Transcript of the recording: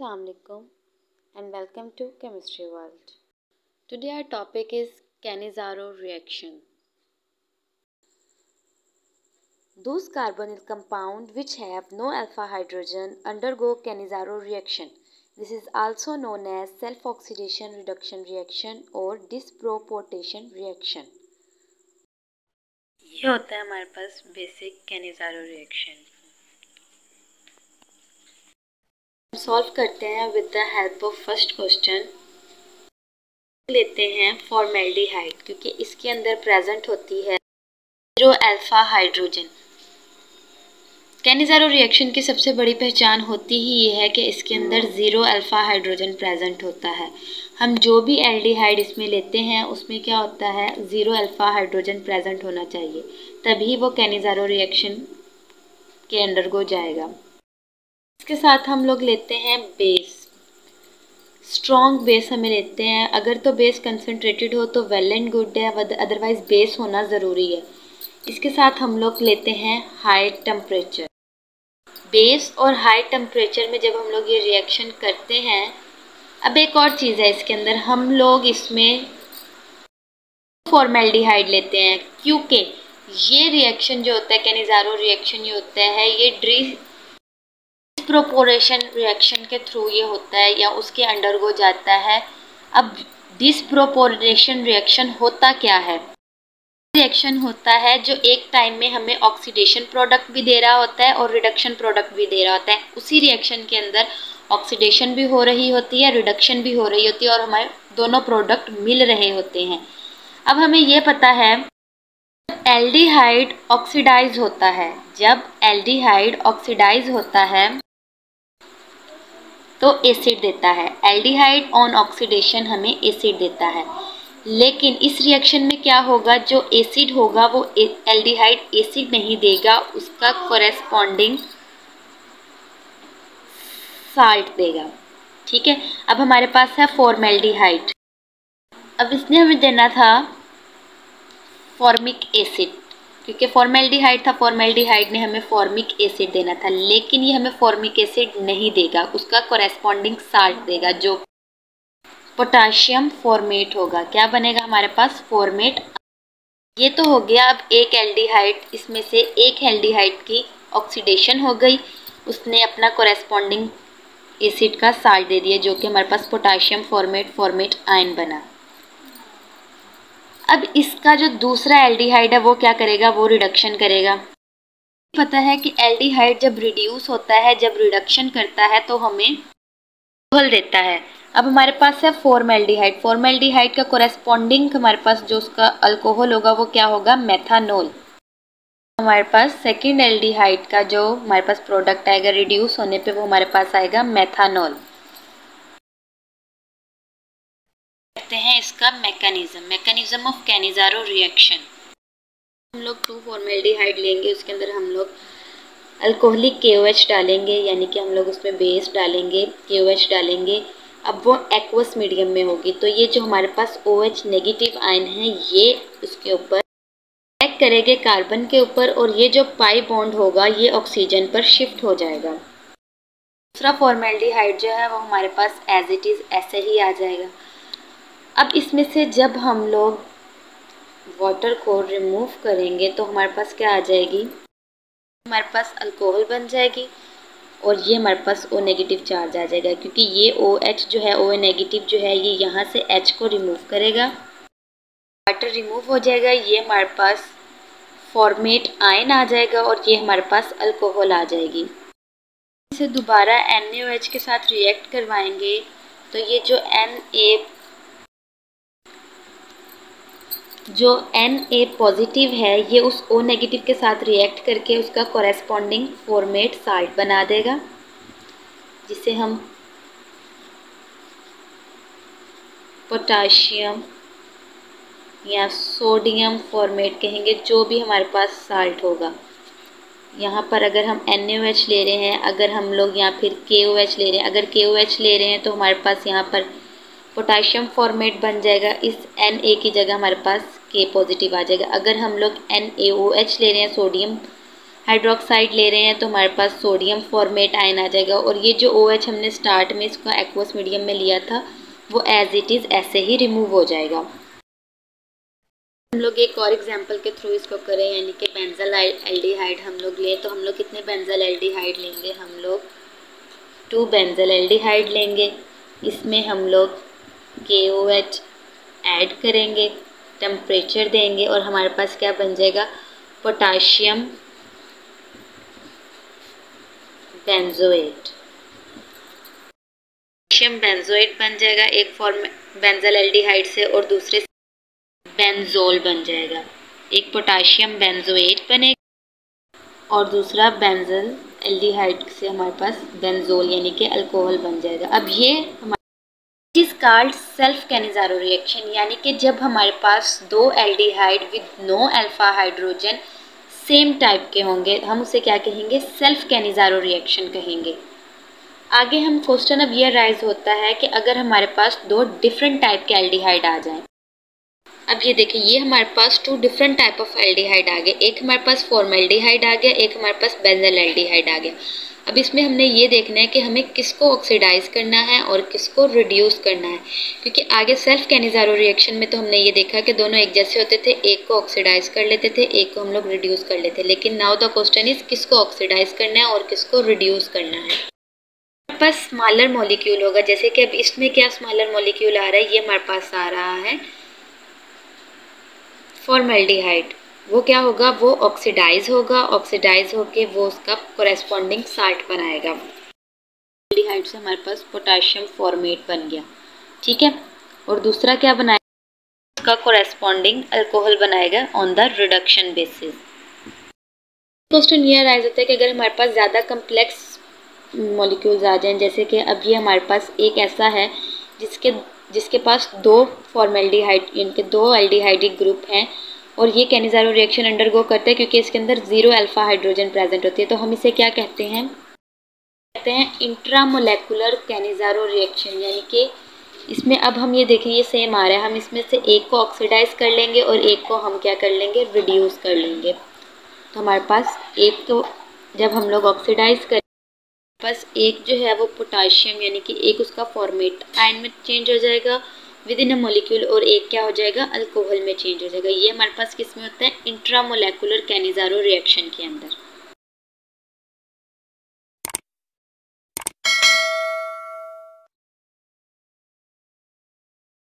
Assalamualaikum and welcome to Chemistry World. Today our topic is Cannizzaro reaction. Those carbonyl compounds which have no alpha hydrogen undergo Cannizzaro reaction. This is also known as self-oxidation reduction reaction or disproportation reaction. ये होता है हमारे पास basic Cannizzaro reaction. Solve करते हैं with the help of first question. लेते हैं formaldehyde क्योंकि इसके अंदर प्रेजेंट होती है 0 अल्फा हाइड्रोजन. कैनिज़ारो रिएक्शन की सबसे बड़ी पहचान होती ही ये है कि इसके अंदर 0 अल्फा हाइड्रोजन प्रेजेंट होता है. हम जो भी एल्डिहाइड इसमें लेते हैं उसमें क्या होता है 0 अल्फा हाइड्रोजन प्रेजेंट होना चाहिए, तभी वो कैनिज़ारो रिएक्शन के अंडरगो जाएगा. इसके साथ हम लोग लेते हैं बेस. स्ट्रॉन्ग बेस हमें लेते हैं. अगर तो बेस कंसनट्रेटेड हो तो वेल एंड गुड है, अदरवाइज बेस होना ज़रूरी है. इसके साथ हम लोग लेते हैं हाई टेम्परेचर. बेस और हाई टेम्परेचर में जब हम लोग ये रिएक्शन करते हैं, अब एक और चीज़ है इसके अंदर, हम लोग इसमें फॉर्मेल्डिहाइड लेते हैं क्योंकि ये रिएक्शन जो होता है कैनिज़ारो रिएक्शन ये होता है ये डिस्प्रोपोर्शन रिएक्शन के थ्रू ये होता है या उसके अंडरगो जाता है. अब डिस्प्रोपोर्शन रिएक्शन होता क्या है? रिएक्शन होता है जो एक टाइम में हमें ऑक्सीडेशन प्रोडक्ट भी दे रहा होता है और रिडक्शन प्रोडक्ट भी दे रहा होता है. उसी रिएक्शन के अंदर ऑक्सीडेशन भी हो रही होती है, रिडक्शन भी हो रही होती है और हमारे दोनों प्रोडक्ट मिल रहे होते हैं. अब हमें ये पता है एल्डिहाइड ऑक्सीडाइज होता है, जब एल्डिहाइड ऑक्सीडाइज होता है तो एसिड देता है. एल्डिहाइड ऑन ऑक्सीडेशन हमें एसिड देता है. लेकिन इस रिएक्शन में क्या होगा, जो एसिड होगा वो एल्डिहाइड एसिड नहीं देगा, उसका कोरेस्पॉन्डिंग साल्ट देगा. ठीक है. अब हमारे पास है फॉर्मेल्डिहाइड. अब इसने हमें देना था फॉर्मिक एसिड क्योंकि फॉर्मेल्डिहाइड था, फॉर्मेल्डिहाइड ने हमें फॉर्मिक एसिड देना था, लेकिन ये हमें फॉर्मिक एसिड नहीं देगा, उसका कोरेस्पॉन्डिंग साल्ट देगा जो पोटाशियम फॉर्मेट होगा. क्या बनेगा हमारे पास फॉर्मेट. ये तो हो गया. अब एक एल्डिहाइड, इसमें से एक एल्डिहाइड की ऑक्सीडेशन हो गई, उसने अपना कोरेस्पॉन्डिंग एसिड का साल्ट दे दिया जो कि हमारे पास पोटाशियम फॉर्मेट आयन बना. अब इसका जो दूसरा एल्डिहाइड है वो क्या करेगा, वो रिडक्शन करेगा. पता है कि एल्डिहाइड जब रिड्यूस होता है, जब रिडक्शन करता है तो हमें अल्कोहल देता है. अब हमारे पास है फॉर्मेल्डिहाइड. फॉर्मेल्डिहाइड का कोरेस्पॉन्डिंग हमारे पास जो उसका अल्कोहल होगा वो क्या होगा, मेथानॉल. हमारे पास सेकेंड एल्डिहाइड का जो हमारे पास प्रोडक्ट आएगा रिड्यूस होने पे वो हमारे पास आएगा मेथानॉल. कहते हैं इसका मैकेनिज्म ऑफ कैनिज़ारो रिएक्शन. हम लोग 2 फॉर्मेल्डिहाइड लेंगे, उसके अंदर हम लोग अल्कोहलिक KOH डालेंगे, यानी कि हम लोग उसमें बेस डालेंगे, KOH डालेंगे. अब वो एक्वस मीडियम में होगी तो ये जो हमारे पास OH नेगेटिव आयन है ये उसके ऊपर अटैक करेंगे कार्बन के ऊपर और ये जो पाई बॉन्ड होगा ये ऑक्सीजन पर शिफ्ट हो जाएगा. दूसरा फॉर्मेल्डिहाइड जो है वो हमारे पास एज इट इज़ ऐसे ही आ जाएगा. अब इसमें से जब हम लोग वाटर को रिमूव करेंगे तो हमारे पास क्या आ जाएगी, हमारे पास अल्कोहल बन जाएगी और ये हमारे पास O नेगेटिव चार्ज आ जाएगा क्योंकि ये OH जो है O नेगेटिव जो है ये यहाँ से H को रिमूव करेगा, वाटर रिमूव हो जाएगा, ये हमारे पास फॉर्मेट आयन आ जाएगा और ये हमारे पास अल्कोहल आ जाएगी. इसे दोबारा NaOH के साथ रिएक्ट करवाएंगे तो ये जो Na पॉजिटिव है ये उस O नेगेटिव के साथ रिएक्ट करके उसका कोरेस्पॉन्डिंग फॉर्मेट साल्ट बना देगा, जिसे हम पोटाशियम या सोडियम फॉर्मेट कहेंगे, जो भी हमारे पास साल्ट होगा. यहाँ पर अगर हम NaOH ले रहे हैं, अगर हम लोग यहाँ फिर KOH ले रहे हैं, अगर KOH ले रहे हैं तो हमारे पास यहाँ पर पोटाशियम फॉर्मेट बन जाएगा, इस Na की जगह हमारे पास K पॉजिटिव आ जाएगा. अगर हम लोग NaOH ले रहे हैं, सोडियम हाइड्रोक्साइड ले रहे हैं तो हमारे पास सोडियम फॉर्मेट आयन आ जाएगा, और ये जो OH हमने स्टार्ट में इसका एक्वस मीडियम में लिया था वो एज इट इज़ ऐसे ही रिमूव हो जाएगा। हम लोग एक और एग्जांपल के थ्रू इसको करें, यानी कि बेंजल एल्डिहाइड हम लोग लें तो हम लोग कितने बेंजल एल्डिहाइड लेंगे, हम लोग 2 बेंजल एल्डिहाइड लेंगे। इसमें हम लोग KOH ऐड करेंगे, टेम्परेचर देंगे और हमारे पास क्या बन जाएगा, पोटाशियम बेंजोएट। पोटाशियम बेंजोएट बन जाएगा एक फॉर्म बेंजल एल्डिहाइड से, और दूसरे बेंजोल बन जाएगा। एक पोटाशियम बेंजोएट बनेगा और दूसरा बेंजल एल्डिहाइड से हमारे पास बेंजोल यानी कि अल्कोहल बन जाएगा। अब ये हमारे is called self Cannizzaro reaction, यानी कि जब हमारे पास 2 aldehyde with no alpha hydrogen same type के होंगे, हम उसे क्या कहेंगे, सेल्फ कैनिज़ारो रिएक्शन कहेंगे। आगे हम क्वेश्चन अब ये राइज होता है कि अगर हमारे पास 2 डिफरेंट टाइप के एल्डिहाइड आ जाएं। अब ये देखिए, ये हमारे पास 2 डिफरेंट टाइप ऑफ एल्डिहाइड आ गए, एक हमारे पास फॉर्मेल्डिहाइड आ गया, एक हमारे पास बेंजल एल्डिहाइड आ गया। अब इसमें हमने ये देखना है कि हमें किसको ऑक्सीडाइज करना है और किसको रिड्यूस करना है, क्योंकि आगे सेल्फ कैनिज़ारो रिएक्शन में तो हमने ये देखा कि दोनों एक जैसे होते थे, एक को ऑक्सीडाइज कर लेते थे, एक को हम लोग रिड्यूस कर लेते, लेकिन नाउ द क्वेश्चन इज किसको ऑक्सीडाइज करना है और किसको रिड्यूस करना है। हमारे पास स्मॉलर मॉलिक्यूल होगा, जैसे कि अब इसमें क्या स्मॉलर मॉलिक्यूल आ रहा है, ये हमारे पास आ रहा है फॉर्मेल्डिहाइड। वो क्या होगा, वो ऑक्सीडाइज होगा, ऑक्सीडाइज होके वो उसका कोरेस्पॉन्डिंग साल्ट बनाएगा। एल्डिहाइड से हमारे पास पोटाशियम फॉर्मेट बन गया, ठीक है, और दूसरा क्या बनाएगा, उसका कोरेस्पॉन्डिंग अल्कोहल बनाएगा on the reduction basis. Question ये राइज होता है कि अगर हमारे पास ज़्यादा कम्प्लेक्स मॉलिक्यूल्स आ जाएं, जैसे कि अब ये हमारे पास एक ऐसा है जिसके पास 2 फॉर्मेल्डिहाइड इनके 2 एल्डिहाइडिक ग्रुप हैं, और ये कैनिज़ारो रिएक्शन अंडरगो करते हैं क्योंकि इसके अंदर 0 अल्फा हाइड्रोजन प्रेजेंट होती है, तो हम इसे क्या कहते हैं, इंट्रामोलेकुलर कैनिज़ारो रिएक्शन। यानी कि इसमें अब हम ये देखें, ये सेम आ रहा है, हम इसमें से एक को ऑक्सीडाइज कर लेंगे और एक को हम क्या कर लेंगे, रिड्यूस कर लेंगे। तो हमारे पास एक तो जब हम लोग ऑक्सीडाइज कर बस एक जो है वो पोटाशियम यानी कि एक उसका फॉर्मेट आयन में चेंज हो जाएगा विद इन अ मॉलिक्यूल, और एक क्या हो जाएगा, अल्कोहल में चेंज हो जाएगा। ये हमारे पास किस में होता है, इंट्रामोलेकुलर कैनिज़ारो रिएक्शन के अंदर।